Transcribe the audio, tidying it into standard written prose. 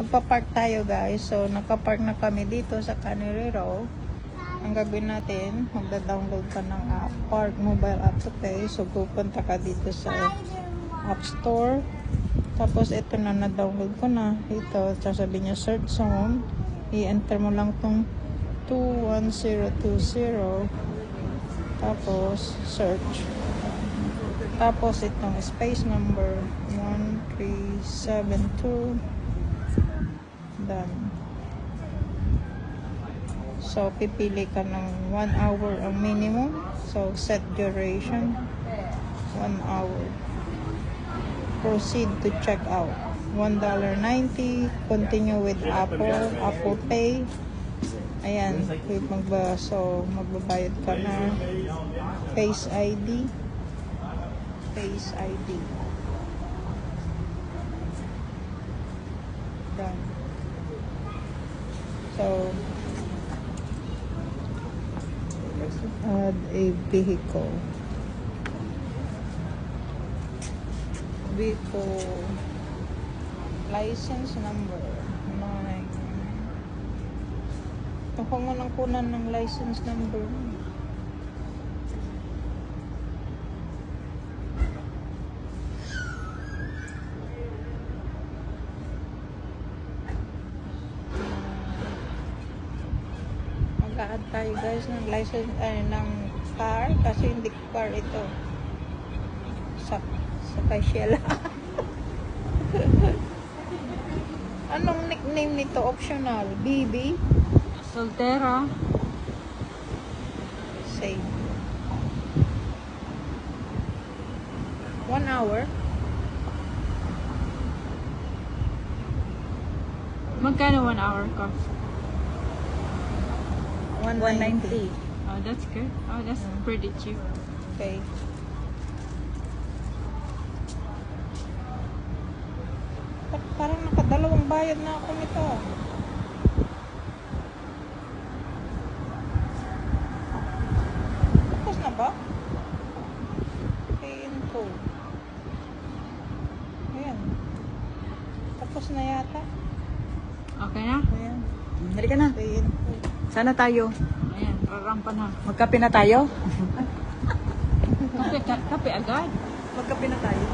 magpa-park tayo guys. So, nakapark na kami dito sa Canary Row. Ang gagawin natin, magda-download ka ng app, Park Mobile App to Pay. So, pupunta ka dito sa App Store. Tapos, ito na, na-download ko na. Ito, sasabihin niya, search zone. I-enter mo lang tong 21020. Tapos, search. Tapos, itong space number 1372. Done. So, pipili ka ng 1 hour ang minimum. So, set duration 1 hour. Proceed to check out. $1.90. Continue with Apple Pay. Ayan. So, magbabayad ka na. Face ID. Face ID. Done. So, add a vehicle. License number 9. Ako nga nang kunan ng license number. Mag-a-add tayo guys ng license ng car kasi hindi car ito. Sa Kaishela. Anong nickname nito? Optional. BB? Soltera. Save. 1 hour. Magkano 1 hour ka? 190. Oh, that's good. Oh, that's pretty cheap. Okay. Parang nakadalawang bayad na ako nito. Tapos na ba? Pay in full. Ayan. Tapos na yata. Okay na? Ayan. Halika na. Pay in full. Sana tayo. Ayan, rarampa na. Magkape na tayo. Kape agad. Magkape na tayo.